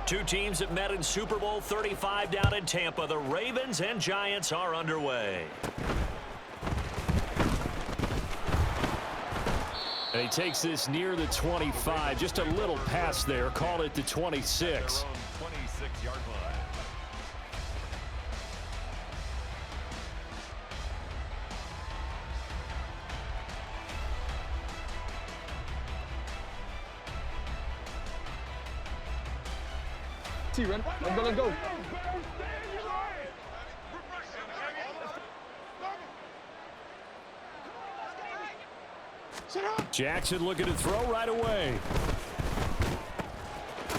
Two teams that met in Super Bowl 35 down in Tampa. The Ravens and Giants are underway. And he takes this near the 25. Just a little pass there. Called it the 26. 26-yard line. See, ready? Let's go. Jackson looking to throw right away.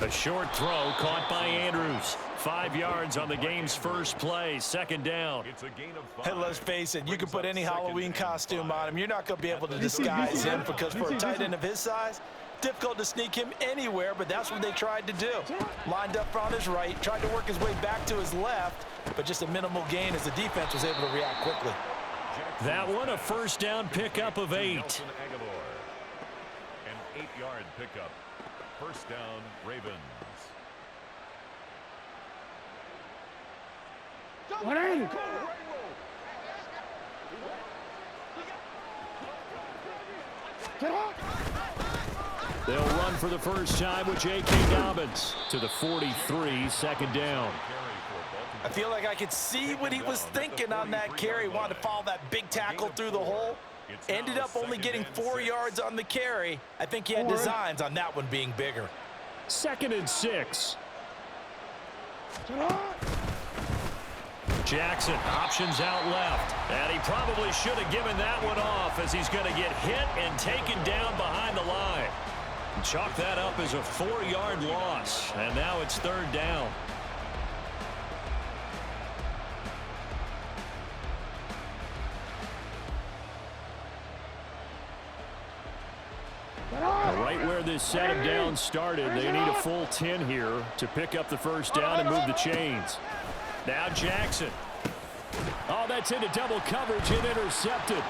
A short throw caught by Andrews. 5 yards on the game's first play. Second down. It's a gain of 5. Hey, let's face it, you can put any Halloween costume on him. You're not going to be able to disguise him because for a tight end of his size, difficult to sneak him anywhere, but that's what they tried to do. Lined up on his right, tried to work his way back to his left, but just a minimal gain as the defense was able to react quickly. That one a first down pickup of 8. An 8-yard pickup. First down, Ravens. What are you? They'll run for the first time with J.K. Dobbins to the 43, second down. I feel like I could see what he was thinking on that carry. Wanted to follow that big tackle through the hole. Ended up only getting 4 yards on the carry. I think he had designs on that one being bigger. 2nd and 6. Jackson options out left. And he probably should have given that one off as he's going to get hit and taken down behind the line. Chalk that up as a 4-yard loss. And now it's third down. Right where this set of downs started, they need a full 10 here to pick up the first down and move the chains. Now Jackson. Oh, that's into double coverage and intercepted.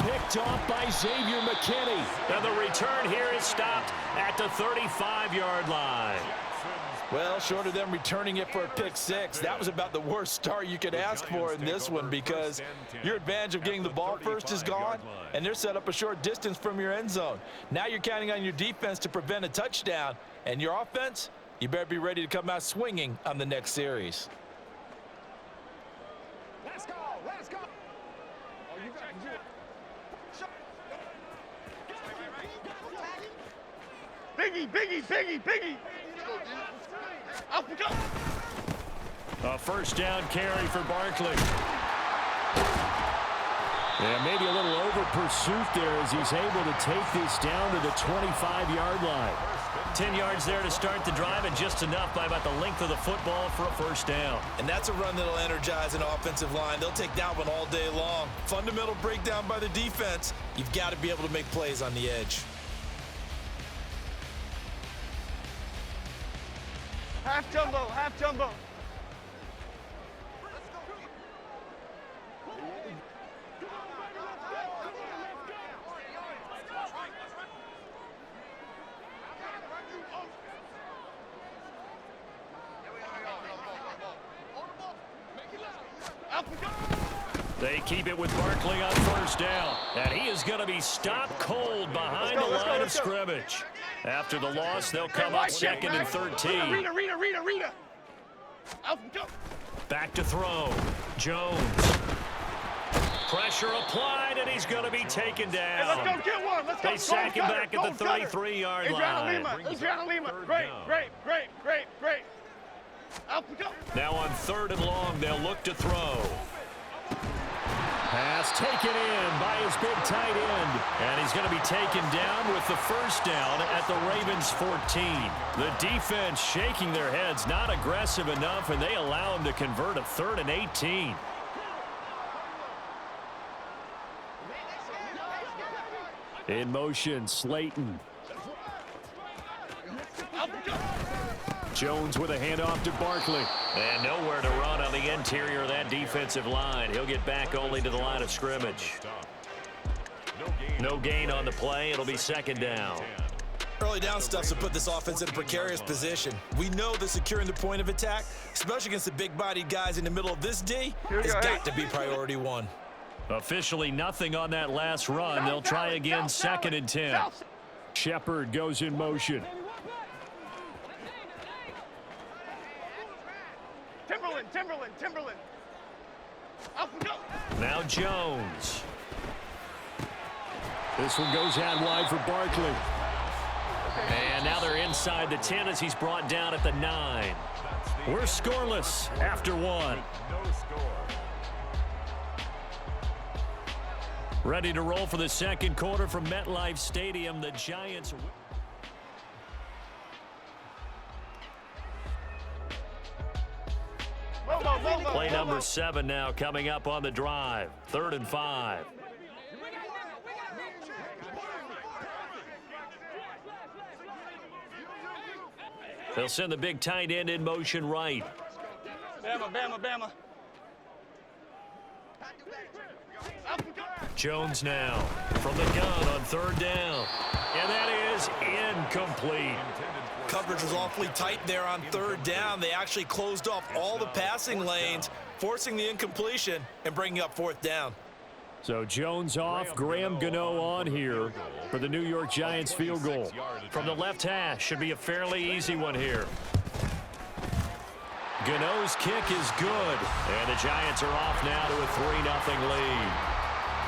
Picked off by Xavier McKinney. And the return here is stopped at the 35-yard line. Well, short of them returning it for a pick 6, that was about the worst start you could ask for in this one because your advantage of getting the ball first is gone, and they're set up a short distance from your end zone. Now you're counting on your defense to prevent a touchdown, and your offense, you better be ready to come out swinging on the next series. Let's go. Let's go. Oh, you got it. Biggie. A first down carry for Barkley. Yeah, maybe a little over pursuit there as he's able to take this down to the 25-yard line. 10 yards there to start the drive, and just enough by about the length of the football for a first down. And that's a run that'll energize an offensive line. They'll take that one all day long. Fundamental breakdown by the defense. You've got to be able to make plays on the edge. Half jumbo. They keep it with Barkley on first down. And he is going to be stopped cold behind the line of scrimmage. After the loss, they'll come up 2nd and 13. Rita. Back to throw. Jones. Pressure applied, and he's going to be taken down. Hey, let's go get one. Let's go. They sack him back at the 33-yard line. Adriana Lima. Great. Now on 3rd and long, they'll look to throw. Pass taken in by his big tight end. And he's going to be taken down with the first down at the Ravens 14. The defense shaking their heads, not aggressive enough, and they allow him to convert a 3rd and 18. In motion, Slayton. Jones with a handoff to Barkley. And nowhere to run on the interior of that defensive line. He'll get back only to the line of scrimmage. No gain on the play. It'll be 2nd down. Early down stuff to put this offense in a precarious position. We know that securing the point of attack, especially against the big-bodied guys in the middle of this D, has got to be priority one. Officially nothing on that last run. They'll try again, 2nd and 10. Shepard goes in motion. Timberland. Up and go. Now Jones. This one goes out wide for Barkley. And now they're inside the 10 as he's brought down at the 9. We're scoreless after 1. No score. Ready to roll for the second quarter from MetLife Stadium. The Giants. Play number 7 now coming up on the drive. 3rd and 5. They'll send the big tight end in motion right. Bama. Jones now from the gun on 3rd down. And that is incomplete. Coverage was awfully tight there on 3rd down. They actually closed off all the passing lanes, forcing the incompletion and bringing up 4th down. So Jones off, Graham Gano on here for the New York Giants field goal. From the left hash, should be a fairly easy one here. Gano's kick is good, and the Giants are off now to a 3-0 lead.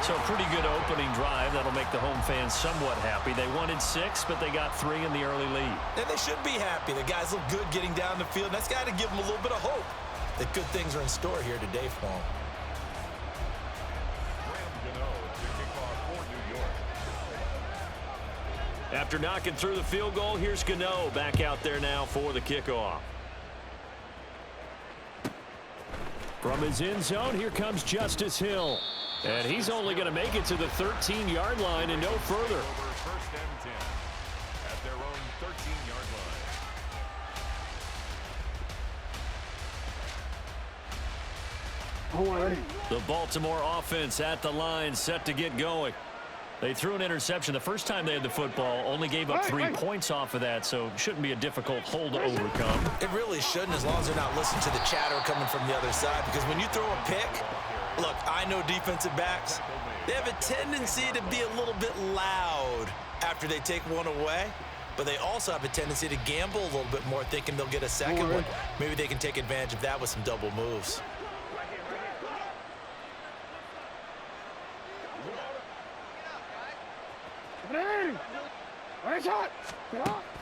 So a pretty good opening drive. That'll make the home fans somewhat happy. They wanted 6, but they got 3 in the early lead. And they should be happy. The guys look good getting down the field. That's got to give them a little bit of hope that good things are in store here today for them. After knocking through the field goal, here's Gano back out there now for the kickoff. From his end zone, here comes Justice Hill. And he's only going to make it to the 13-yard line and no further. 1st and 10 at their own 13-yard line. The Baltimore offense at the line, set to get going. They threw an interception the first time they had the football, only gave up 3 points off of that, so shouldn't be a difficult hole to overcome. It really shouldn't, as long as they're not listening to the chatter coming from the other side, because when you throw a pick, look, I know defensive backs, they have a tendency to be a little bit loud after they take one away, but they also have a tendency to gamble a little bit more, thinking they'll get a second one. Maybe they can take advantage of that with some double moves.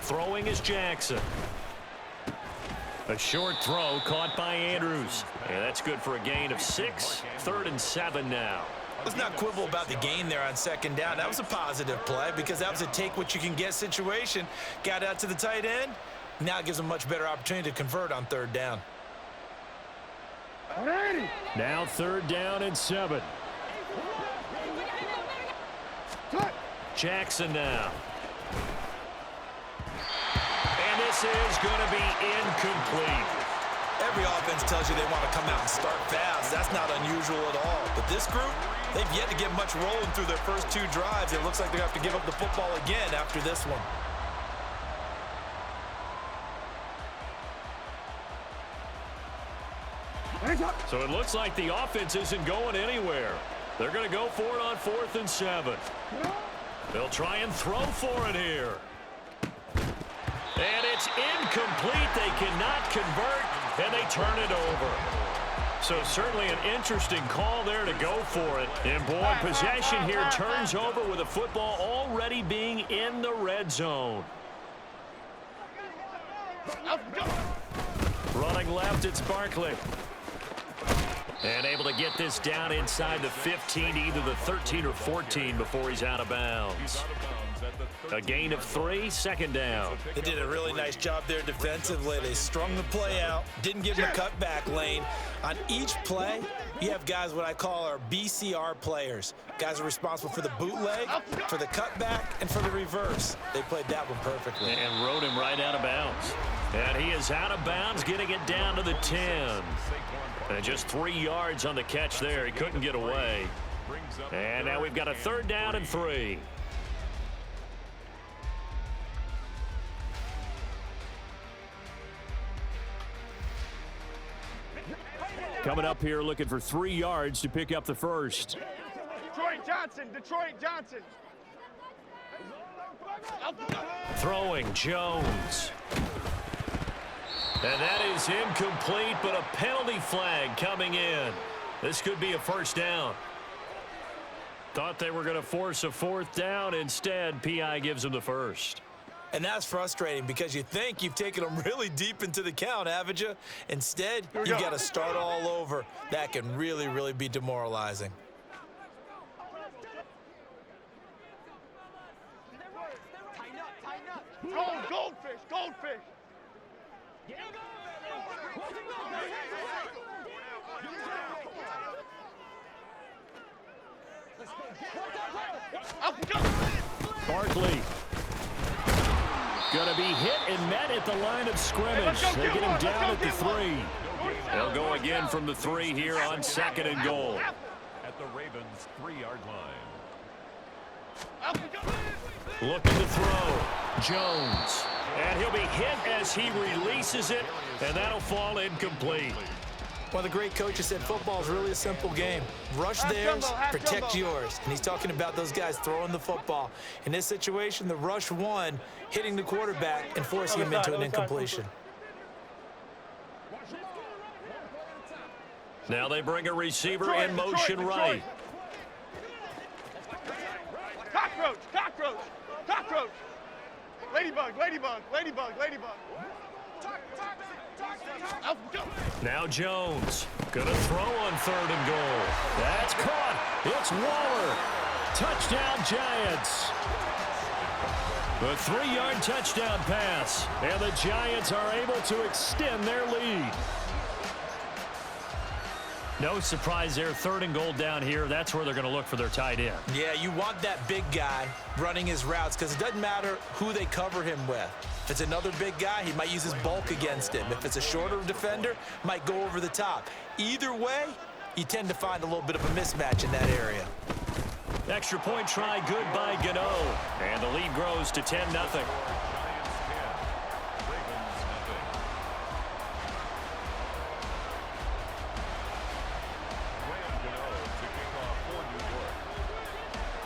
Throwing is Jackson. A short throw caught by Andrews. And that's good for a gain of 6. 3rd and 7 now. Let's not quibble about the gain there on 2nd down. That was a positive play because that was a take-what-you-can-get situation. Got out to the tight end. Now it gives them a much better opportunity to convert on 3rd down. Now 3rd down and 7. Jackson now. And this is going to be incomplete. Every offense tells you they want to come out and start fast. That's not unusual at all. But this group, they've yet to get much rolling through their first 2 drives. It looks like they have to give up the football again after this one. So it looks like the offense isn't going anywhere. They're going to go for it on 4th and 7. They'll try and throw for it here. And it's incomplete. They cannot convert, and they turn it over. So certainly an interesting call there to go for it. And boy, possession here turns over with the football already being in the red zone. Running left, it's Barkley. And able to get this down inside the 15, either the 13 or 14 before he's out of bounds. A gain of 3, 2nd down. They did a really nice job there defensively. They strung the play out, didn't give him a cutback lane. On each play, you have guys what I call our BCR players. Guys are responsible for the bootleg, for the cutback, and for the reverse. They played that one perfectly. And rode him right out of bounds. And he is out of bounds, getting it down to the 10. And just 3 yards on the catch there. He couldn't get away. And now we've got a 3rd down and 3. Coming up here looking for 3 yards to pick up the first. Detroit Johnson. Detroit Johnson. Throwing Jones. And that is incomplete, but a penalty flag coming in. This could be a first down. Thought they were going to force a 4th down. Instead, P.I. gives them the first. And that's frustrating because you think you've taken them really deep into the count, haven't you? Instead, you got to start all over. That can really, really be demoralizing. Goldfish. Goldfish. Barkley. Going to be hit and met at the line of scrimmage. They get him down at the 3. They'll go again from the 3 here on 2nd and goal. At the Ravens' 3-yard line. Looking to throw. Jones. And he'll be hit as he releases it, and that'll fall incomplete. One of the great coaches said football is really a simple game. Rush theirs, protect yours. And he's talking about those guys throwing the football. In this situation, the rush won, hitting the quarterback and forcing him into an incompletion. Now they bring a receiver in motion right. Cockroach. Cockroach. Cockroach. Ladybug. Ladybug. Ladybug. Ladybug. Now Jones. Gonna throw on 3rd and goal. That's caught. It's Waller. Touchdown Giants. The 3-yard touchdown pass. And the Giants are able to extend their lead. No surprise there. 3rd and goal down here. That's where they're going to look for their tight end. Yeah, you want that big guy running his routes because it doesn't matter who they cover him with. If it's another big guy, he might use his bulk against him. If it's a shorter defender, might go over the top. Either way, you tend to find a little bit of a mismatch in that area. Extra point try good by Gano. And the lead grows to 10-0.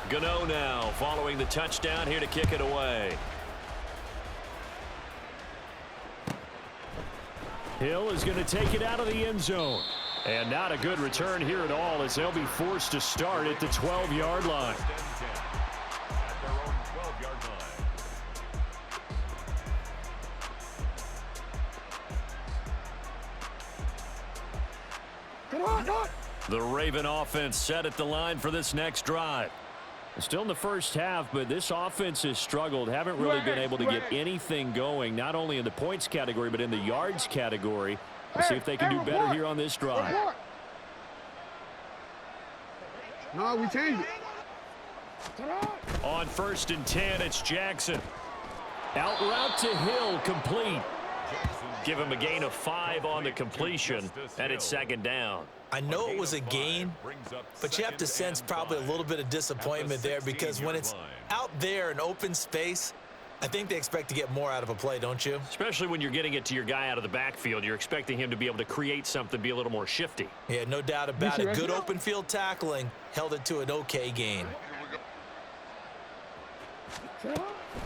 Gano now following the touchdown here to kick it away. Hill is going to take it out of the end zone. And not a good return here at all as they'll be forced to start at the 12-yard line. The Raven offense set at the line for this next drive. Still in the first half, but this offense has struggled. Haven't really been able to get anything going, not only in the points category, but in the yards category. Let's see if they can do better here on this drive. No, we changed it. On 1st and 10, it's Jackson. Out route to Hill, complete. Give him a gain of 5 on the completion, and it's 2nd down. I know it was a gain, but you have to sense probably a little bit of disappointment there because when it's out there in open space, I think they expect to get more out of a play, don't you? Especially when you're getting it to your guy out of the backfield. You're expecting him to be able to create something, be a little more shifty. Yeah, no doubt about it. Good open field tackling held it to an okay gain.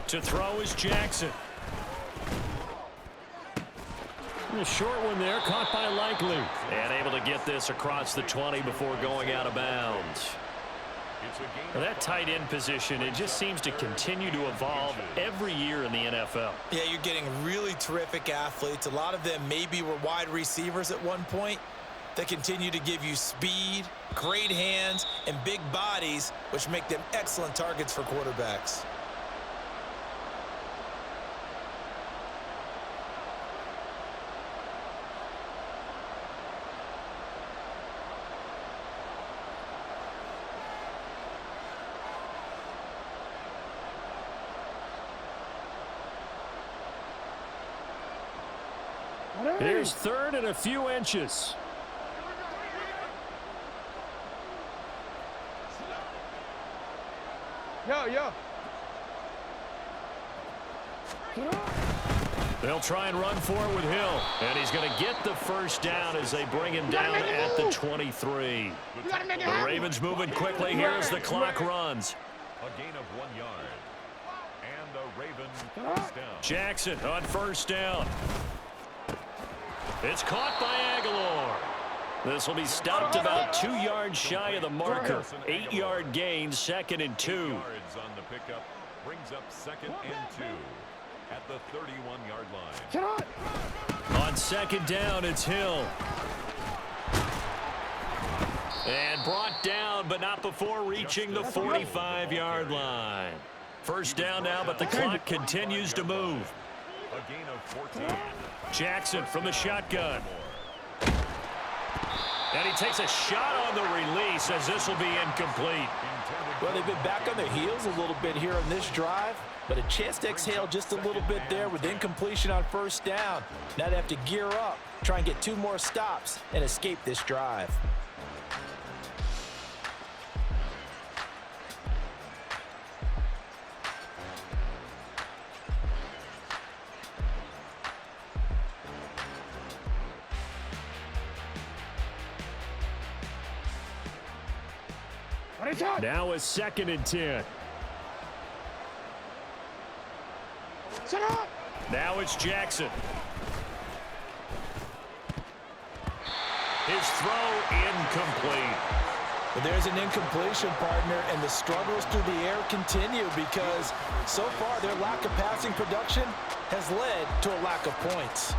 To throw is Jackson. And a short one there, caught by Likely. And able to get this across the 20 before going out of bounds. Now that tight end position, it just seems to continue to evolve every year in the NFL. Yeah, you're getting really terrific athletes. A lot of them maybe were wide receivers at one point. They continue to give you speed, great hands, and big bodies, which make them excellent targets for quarterbacks. Here's 3rd and a few inches. Yo. They'll try and run for it with Hill. And he's going to get the first down as they bring him down at the 23. The Ravens moving quickly here as the clock runs. A gain of 1 yard. And the Ravens first down. Jackson on first down. It's caught by Aguilar. This will be stopped about 2 yards shy of the marker. 8-yard gain, 2nd and 2. Yards on the pickup brings up 2nd and 2 at the 31-yard line. On 2nd down, it's Hill. And brought down, but not before reaching the 45-yard line. First down now, but the clock continues to move. A gain of 14. Jackson from the shotgun. And he takes a shot on the release as this will be incomplete. Well, they've been back on their heels a little bit here on this drive, but a chance to exhale just a little bit there with incompletion on first down. Now they have to gear up, try and get 2 more stops, and escape this drive. Now a 2nd and 10. Now it's Jackson. His throw incomplete. But there's an incompletion, partner, and the struggles through the air continue because so far their lack of passing production has led to a lack of points.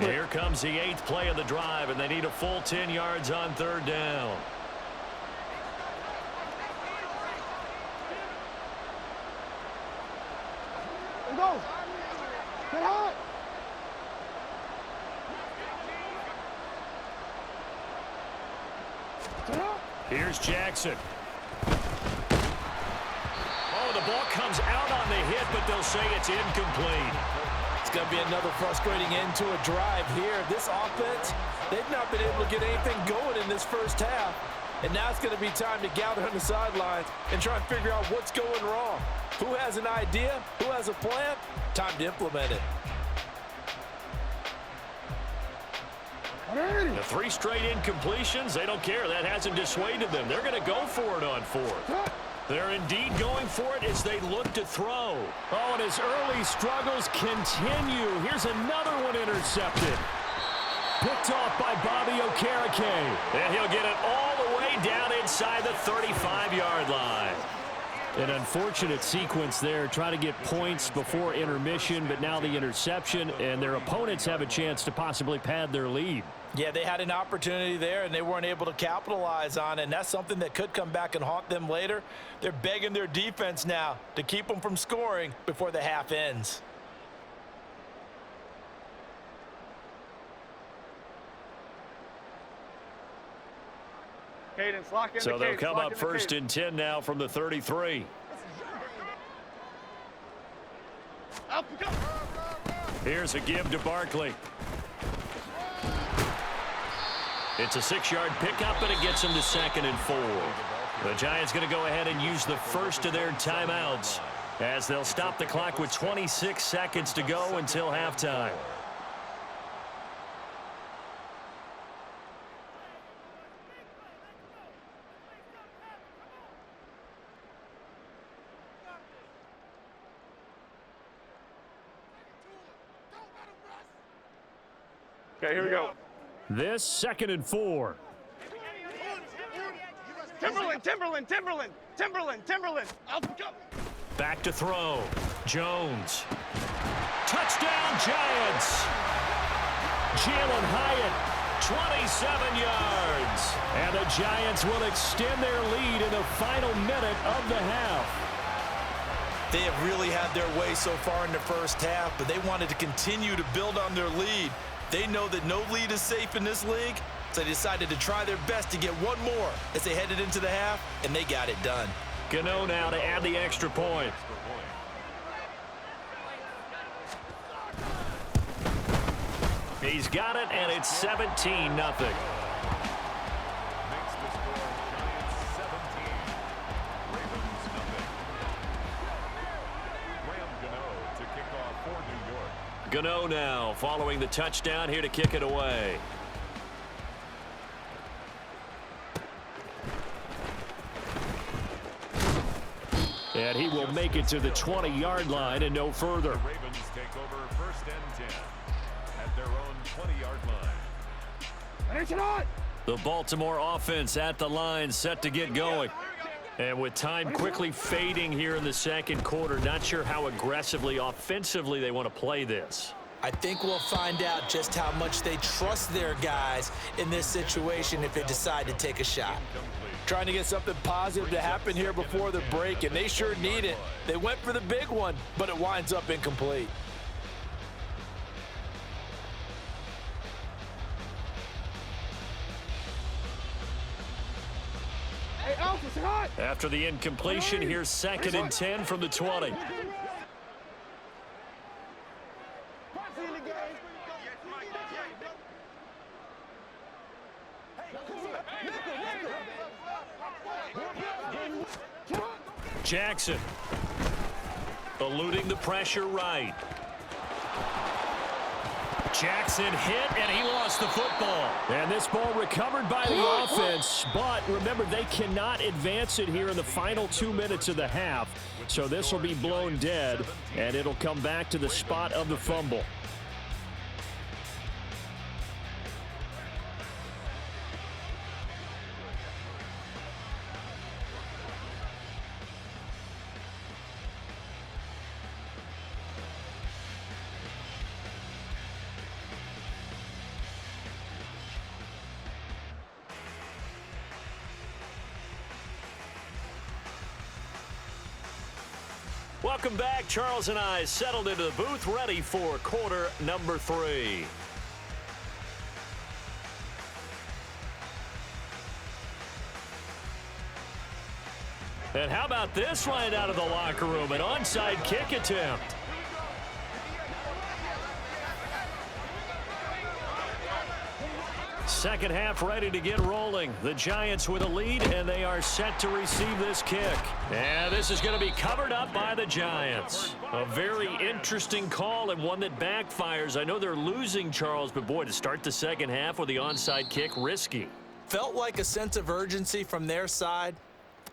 Here comes the 8th play of the drive, and they need a full 10 yards on 3rd down. Go. Get hot. Here's Jackson. Oh, the ball comes out on the hit, but they'll say it's incomplete. It's going to be another frustrating end to a drive here. This offense, they've not been able to get anything going in this first half. And now it's going to be time to gather on the sidelines and try and figure out what's going wrong. Who has an idea? Who has a plan? Time to implement it. The 3 straight incompletions, they don't care. That hasn't dissuaded them. They're going to go for it on 4th. They're indeed going for it as they look to throw. Oh, and his early struggles continue. Here's another one intercepted. Picked off by Bobby Okereke. And he'll get it all the way down inside the 35-yard line. An unfortunate sequence there, trying to get points before intermission, but now the interception, and their opponents have a chance to possibly pad their lead. Yeah, they had an opportunity there, and they weren't able to capitalize on it, and that's something that could come back and haunt them later. They're begging their defense now to keep them from scoring before the half ends. Cadence, lock in So they'll come up 1st and 10 now from the 33. Here's a give to Barkley. It's a 6-yard pickup, and it gets them to 2nd and 4. The Giants going to go ahead and use the first of their timeouts as they'll stop the clock with 26 seconds to go until halftime. Okay, here we go. This 2nd and 4. Timberland. Back to throw. Jones. Touchdown, Giants. Jalen Hyatt, 27 yards. And the Giants will extend their lead in the final minute of the half. They have really had their way so far in the first half, but they wanted to continue to build on their lead. They know that no lead is safe in this league, so they decided to try their best to get one more as they headed into the half, and they got it done. Gmen now to add the extra point. He's got it, and it's 17-0. Gmen now following the touchdown here to kick it away. And he will make it to the 20-yard line and no further. The Ravens take over 1st and 10 at their own 20-yard line. The Baltimore offense at the line, set to get going. And with time quickly fading here in the second quarter, not sure how aggressively, offensively they want to play this. I think we'll find out just how much they trust their guys in this situation if they decide to take a shot. Trying to get something positive to happen here before the break, and they sure need it. They went for the big one, but it winds up incomplete. After the incompletion, here's 2nd and 10 from the 20. Jackson eluding the pressure right. Jackson hit, and he lost the football. And this ball recovered by the offense, but remember, they cannot advance it here in the final 2 minutes of the half. So this will be blown dead, and it'll come back to the spot of the fumble. Welcome back. Charles and I settled into the booth, ready for quarter number 3. And how about this right out of the locker room? An onside kick attempt. Second half ready to get rolling. The Giants with a lead, and they are set to receive this kick. And this is going to be covered up by the Giants. A very interesting call and one that backfires. I know they're losing, Charles, but boy, to start the second half with the onside kick, risky. Felt like a sense of urgency from their side,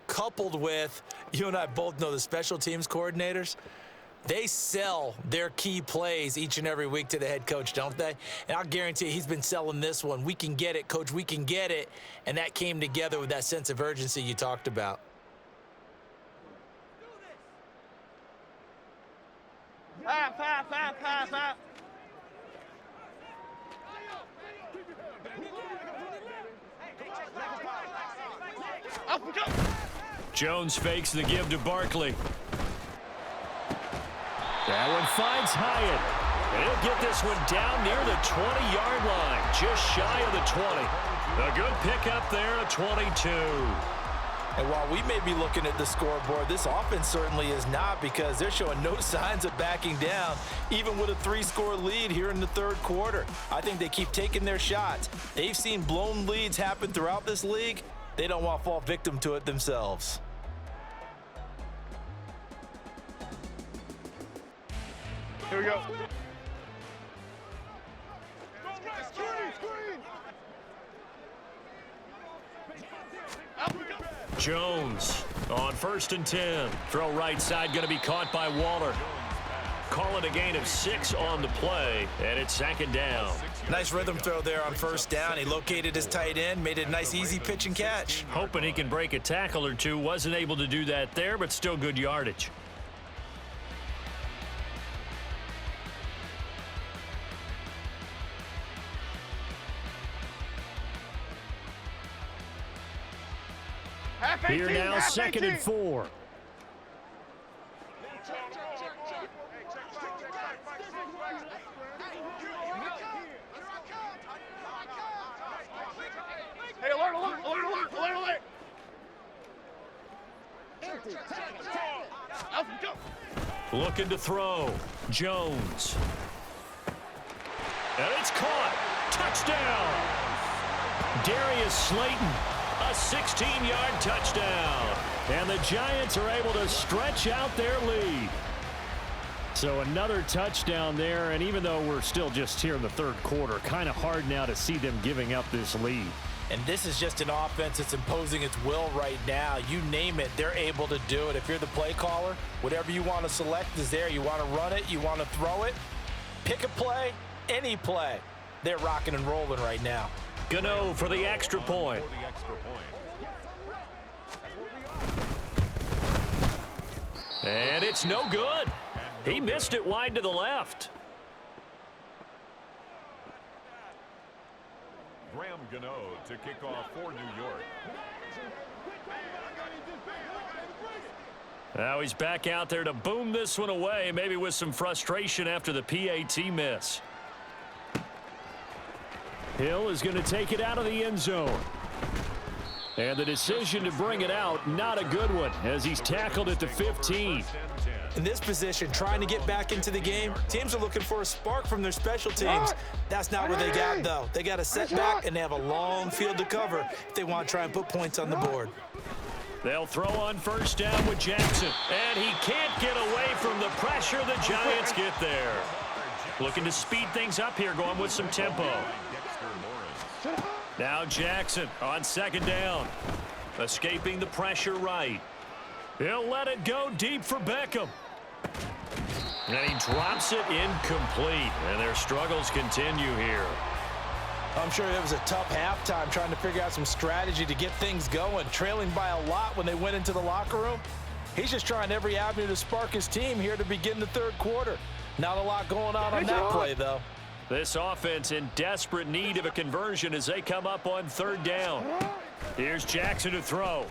coupled with, you and I both know the special teams coordinators. They sell their key plays each and every week to the head coach, don't they? And I'll guarantee you he's been selling this one. We can get it, coach, we can get it. And that came together with that sense of urgency you talked about. Jones fakes the give to Barkley. That one finds Hyatt. And he'll get this one down near the 20-yard line, just shy of the 20. A good pickup there, a 22. And while we may be looking at the scoreboard, this offense certainly is not, because they're showing no signs of backing down, even with a 3-score lead here in the third quarter. I think they keep taking their shots. They've seen blown leads happen throughout this league. They don't want to fall victim to it themselves. Here we go. Jones on 1st and 10. Throw right side, going to be caught by Waller. Call it a gain of 6 on the play, and it's 2nd down. Nice rhythm throw there on 1st down. He located his tight end, made it a nice easy pitch and catch. Hoping he can break a tackle or two. Wasn't able to do that there, but still good yardage. Here now, 2nd and 4. Hey, alert, alert, alert, alert, alert, alert. Looking to throw. Jones. And it's caught. Touchdown. Darius Slayton. A 16-yard touchdown. And the Giants are able to stretch out their lead. So another touchdown there, and even though we're still just here in the third quarter, kind of hard now to see them giving up this lead. And this is just an offense that's imposing its will right now. You name it, they're able to do it. If you're the play caller, whatever you want to select is there. You want to run it, you want to throw it, pick a play, any play. They're rocking and rolling right now. Gmen for the extra point. And it's no good. He missed it wide to the left. Gmen to kick off for New York. Now he's back out there to boom this one away, maybe with some frustration after the PAT miss. Hill is going to take it out of the end zone. And the decision to bring it out, not a good one, as he's tackled at the 15. In this position, trying to get back into the game, teams are looking for a spark from their special teams. That's not what they got, though. They got a setback, and they have a long field to cover if they want to try and put points on the board. They'll throw on first down with Jackson. And he can't get away from the pressure. The Giants get there. Looking to speed things up here, going with some tempo. Now Jackson on second down. Escaping the pressure right. He'll let it go deep for Beckham. And he drops it incomplete. And their struggles continue here. I'm sure it was a tough halftime trying to figure out some strategy to get things going. Trailing by a lot when they went into the locker room. He's just trying every avenue to spark his team here to begin the third quarter. Not a lot going on that play, though. This offense in desperate need of a conversion as they come up on third down. Here's Jackson to throw.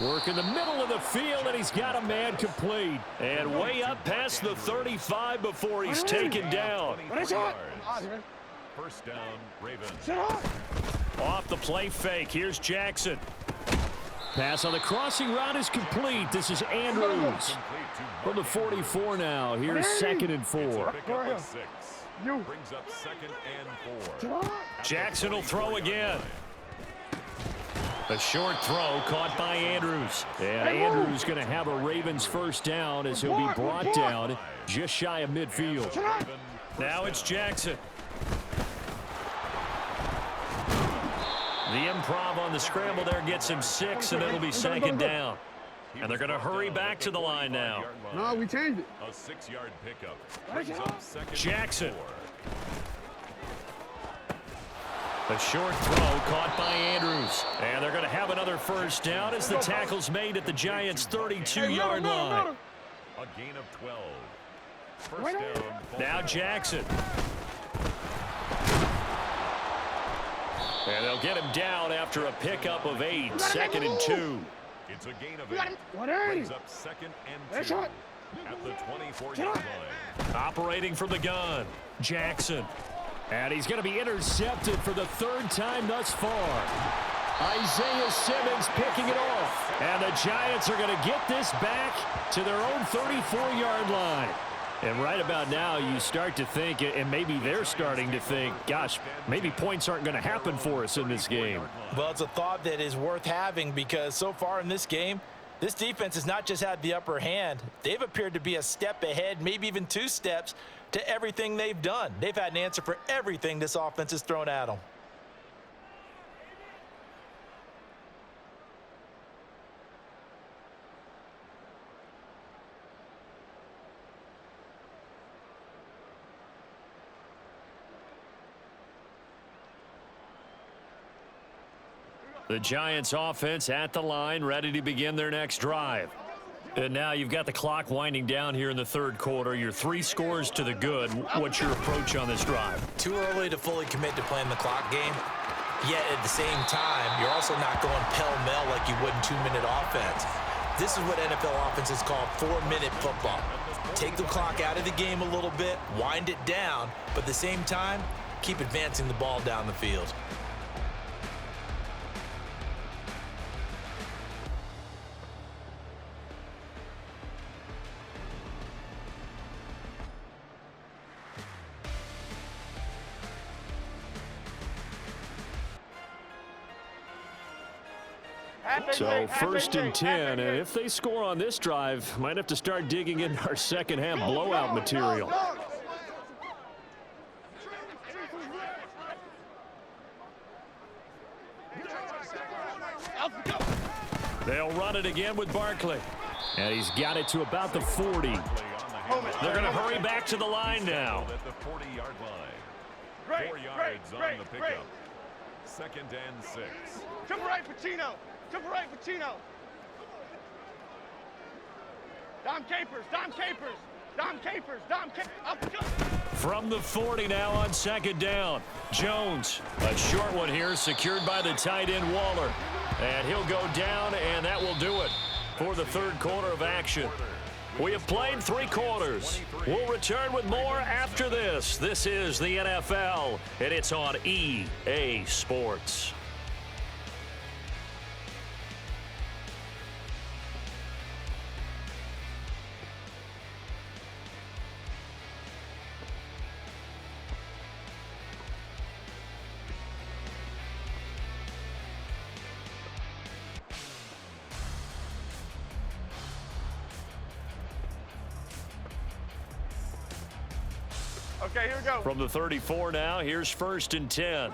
Work in the middle of the field, and he's got a man complete. And way up past the 35 before he's taken down. First down, Ravens. Off the play fake. Here's Jackson. Pass on the crossing route is complete. This is Andrews. From the 44 now. Here's 2nd and 4. Brings up 2nd and 4. Jackson will throw again. A short throw caught by Andrews. And Andrews going to have a Ravens first down as he'll be brought down just shy of midfield. Now it's Jackson. The improv on the scramble there gets him 6, and it'll be 2nd down. And they're going to hurry back to the line now. No, we changed it. A 6-yard pickup. Brings up 2nd Jackson. and 4. A short throw caught by Andrews. And they're going to have another first down as the tackle's made at the Giants' 32-yard line. A gain of 12. First down. Now Jackson. And they'll get him down after a pickup of 8. 2nd and 2. It's a gain of 8. Brings up 2nd and 2 at the 24-yard line. Operating from the gun. Jackson. And he's going to be intercepted for the 3rd time thus far. Isaiah Simmons picking it off. And the Giants are going to get this back to their own 34-yard line. And right about now, you start to think, and maybe they're starting to think, gosh, maybe points aren't going to happen for us in this game. Well, it's a thought that is worth having because so far in this game, this defense has not just had the upper hand. They've appeared to be a step ahead, maybe even 2 steps to everything they've done. They've had an answer for everything this offense has thrown at them. The Giants offense at the line, ready to begin their next drive. And now you've got the clock winding down here in the third quarter. You're 3 scores to the good. What's your approach on this drive? Too early to fully commit to playing the clock game. Yet at the same time, you're also not going pell-mell like you would in 2-minute offense. This is what NFL offenses call 4-minute football. Take the clock out of the game a little bit, wind it down, but at the same time, keep advancing the ball down the field. So first and 10, and if they score on this drive, might have to start digging in our second half blowout material. They'll run it again with Barkley. And he's got it to about the 40. They're going to hurry back to the line now. At the 40-yard line. 4 yards on the pickup. Second and 6. Jump right, Pacino. Jump right, Pacino. Dom Capers. Dom Capers. Dom Capers. Dom Capers. From the 40 now on second down. Jones, a short one here, secured by the tight end Waller. And he'll go down, and that will do it for the third quarter of action. We have played 3 quarters. We'll return with more after this. This is the NFL, and it's on EA Sports. Okay, here we go. From the 34 now, here's first and 10.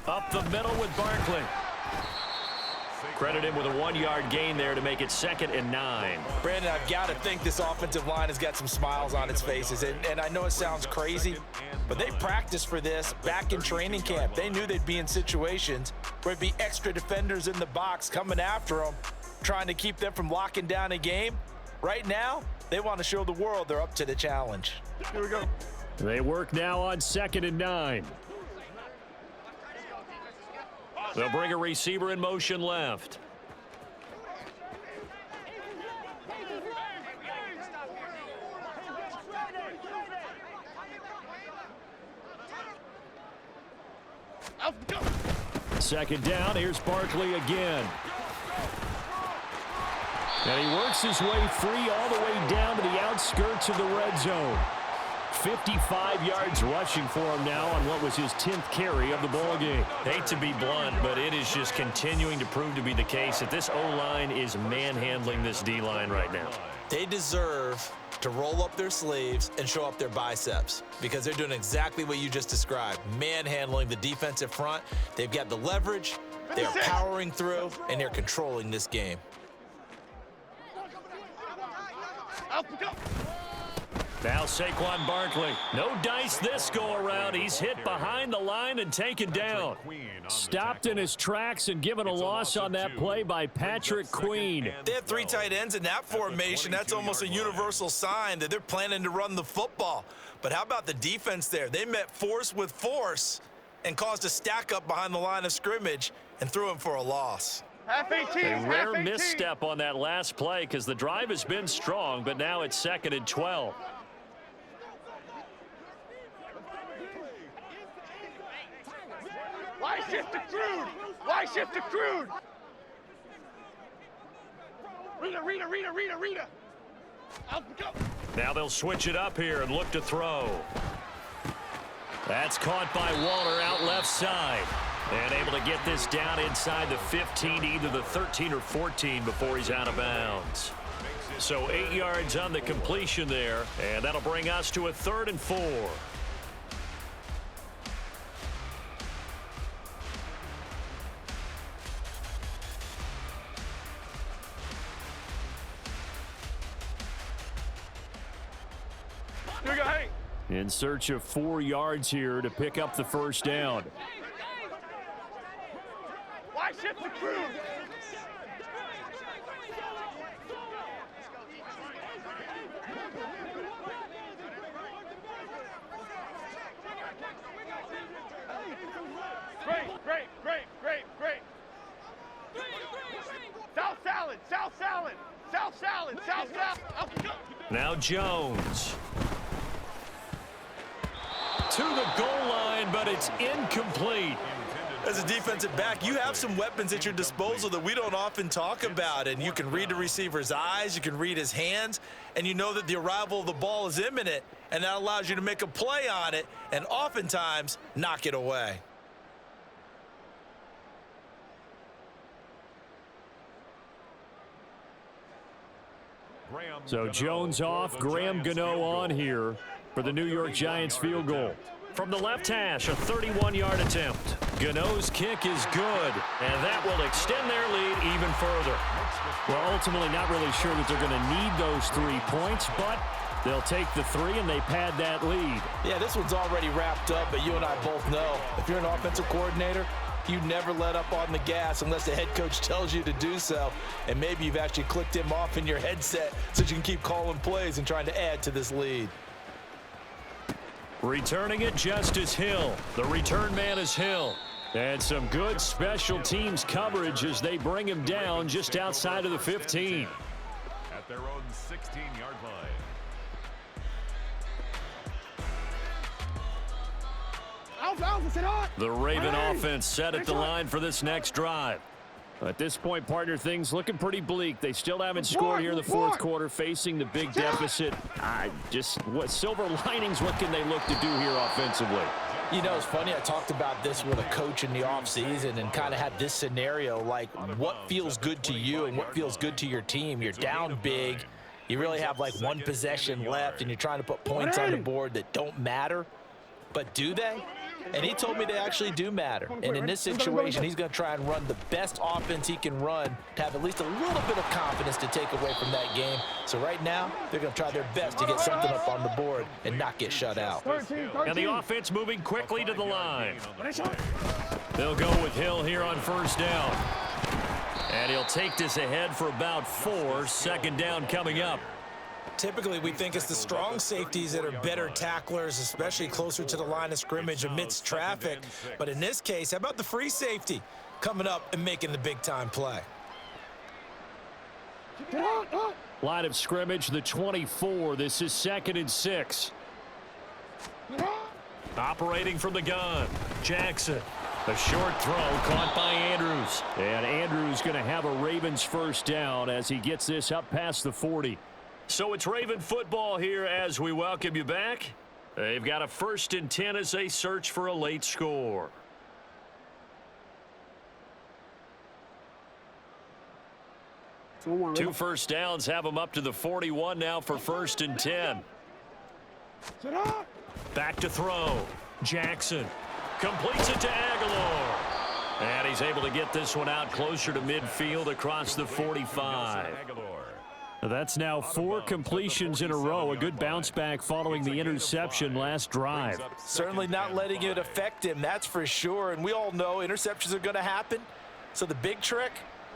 Up the middle with Barkley. Credit him with a 1-yard gain there to make it second and 9. Brandon, I've got to think this offensive line has got some smiles on its faces. And I know it sounds crazy, but they practiced for this back in training camp. They knew they'd be in situations where it'd be extra defenders in the box coming after them, trying to keep them from locking down a game. Right now, they want to show the world they're up to the challenge. Here we go. They work now on second and 9. They'll bring a receiver in motion left. Second down, here's Barkley again. And he works his way free all the way down to the outskirts of the red zone. 55 yards rushing for him now on what was his 10th carry of the ball game. Hate to be blunt, but it is just continuing to prove to be the case that this O-line is manhandling this D-line right now. They deserve to roll up their sleeves and show up their biceps because they're doing exactly what you just described, manhandling the defensive front. They've got the leverage, they're powering through, and they're controlling this game. Now Saquon Barkley. No dice this go around. He's hit behind the line and taken down. Stopped in his tracks and given a loss on that play by Patrick Queen. They have 3 tight ends in that formation. That's almost a universal sign that they're planning to run the football. But how about the defense there? They met force with force and caused a stack up behind the line of scrimmage and threw him for a loss. Half 18. A rare misstep on that last play because the drive has been strong, but now it's second and 12. Why shift to crude? Why shift to crude? Rita. Now they'll switch it up here and look to throw. That's caught by Waller out left side. And able to get this down inside the 15, either the 13 or 14 before he's out of bounds. So 8 yards on the completion there, and that'll bring us to a 3rd and 4. Here we go, hey. In search of 4 yards here to pick up the first down. Why shift to crude? Great. South salad. Now Jones. To the goal line, but it's incomplete. As a defensive back, you have some weapons at your disposal that we don't often talk about, and you can read the receiver's eyes, you can read his hands, and you know that the arrival of the ball is imminent, and that allows you to make a play on it and oftentimes knock it away. So Jones off, Graham Gano on here for the New York Giants field goal. From the left hash, a 31-yard attempt. Gano's kick is good, and that will extend their lead even further. Well, ultimately not really sure that they're going to need those 3 points, but they'll take the 3 and they pad that lead. Yeah, this one's already wrapped up, but you and I both know if you're an offensive coordinator, you never let up on the gas unless the head coach tells you to do so. And maybe you've actually clicked him off in your headset so you can keep calling plays and trying to add to this lead. Returning it, Justice Hill. The return man is Hill. And some good special teams coverage as they bring him down just outside of the 15. At their own 16-yard line. The Raven offense set at the line for this next drive. At this point, partner, things looking pretty bleak. They still haven't scored here in the fourth quarter, facing the big deficit. Just what silver linings, what can they look to do here offensively? You know, it's funny, I talked about this with a coach in the offseason and kind of had this scenario, like what feels good to you and what feels good to your team. You're down big. You really have like one possession left, and you're trying to put points on the board that don't matter. But do they? And he told me they actually do matter. And in this situation, he's going to try and run the best offense he can run to have at least a little bit of confidence to take away from that game. So right now, they're going to try their best to get something up on the board and not get shut out. And the offense moving quickly to the line. They'll go with Hill here on first down. And he'll take this ahead for about 4. Second down coming up. Typically, we think it's the strong safeties that are better tacklers, especially closer to the line of scrimmage amidst traffic. But in this case, how about the free safety coming up and making the big-time play? Line of scrimmage, the 24. This is 2nd and 6. Operating from the gun, Jackson. A short throw caught by Andrews. And Andrews going to have a Ravens first down as he gets this up past the 40. So it's Raven football here as we welcome you back. They've got a 1st and 10 as they search for a late score. Two first downs have them up to the 41 now for 1st and 10. Back to throw. Jackson completes it to Aguilar. And he's able to get this one out closer to midfield across the 45. That's now 4 completions in a row. A good bounce back following the interception last drive. Certainly not letting it affect him, that's for sure. And we all know interceptions are going to happen. So the big trick,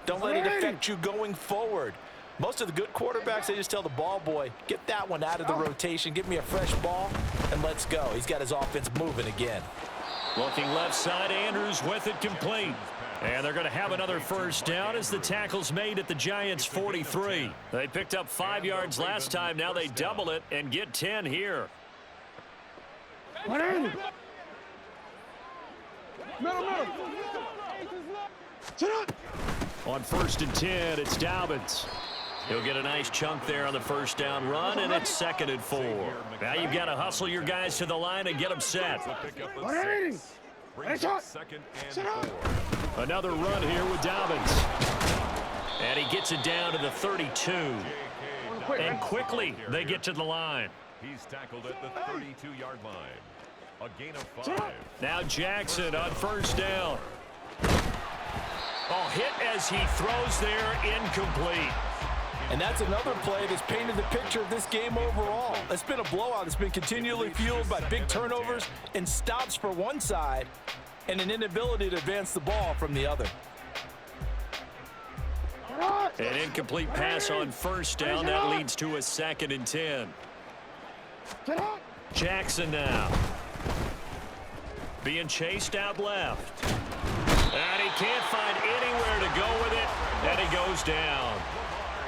don't let it affect you going forward. Most of the good quarterbacks, they just tell the ball boy, get that one out of the rotation, give me a fresh ball, and let's go. He's got his offense moving again. Looking left side, Andrews with it complete. And they're going to have another first down as the tackle's made at the Giants' 43. They picked up 5 yards last time. Now they double it and get 10 here. Middle. On 1st and 10, it's Dobbins. He'll get a nice chunk there on the first down run, and it's 2nd and 4. Now you've got to hustle your guys to the line and get them set. Another run here with Dobbins. And he gets it down to the 32. And quickly they get to the line. He's tackled at the 32-yard line. A gain of 5. Now Jackson on first down. Oh, hit as he throws there, incomplete. And that's another play that's painted the picture of this game overall. It's been a blowout. It's been continually fueled by big turnovers and stops for one side and an inability to advance the ball from the other. An incomplete pass on first down. That leads to a 2nd and 10. Jackson now. Being chased out left. And he can't find anywhere to go with it. And he goes down.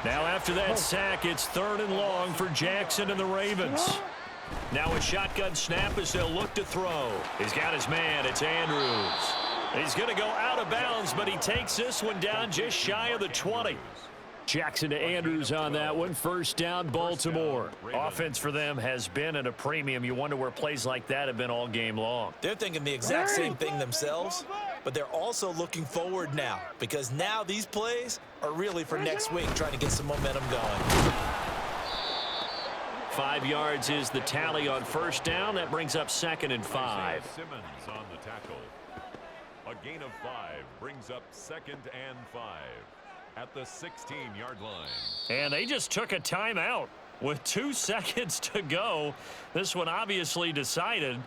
Now after that sack, it's 3rd and long for Jackson and the Ravens. Now a shotgun snap as they'll look to throw. He's got his man. It's Andrews. He's going to go out of bounds, but he takes this one down just shy of the 20. Jackson to Andrews on that one. First down, Baltimore. Offense for them has been at a premium. You wonder where plays like that have been all game long. They're thinking the exact same thing themselves, but they're also looking forward now because now these plays are really for next week, trying to get some momentum going. 5 yards is the tally on first down. That brings up 2nd and 5. Simmons on the tackle. A gain of 5 brings up 2nd and 5 at the 16-yard line. And they just took a timeout with 2 seconds to go. This one obviously decided.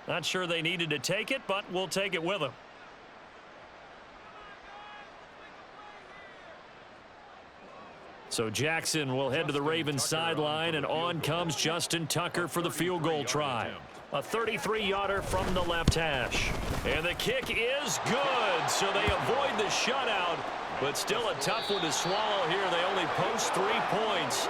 Not sure they needed to take it, but we'll take it with them. So Jackson will head to the Ravens sideline, and on comes Justin Tucker for the field goal try. A 33-yarder from the left hash. And the kick is good, so they avoid the shutout, but still a tough one to swallow here. They only post 3 points.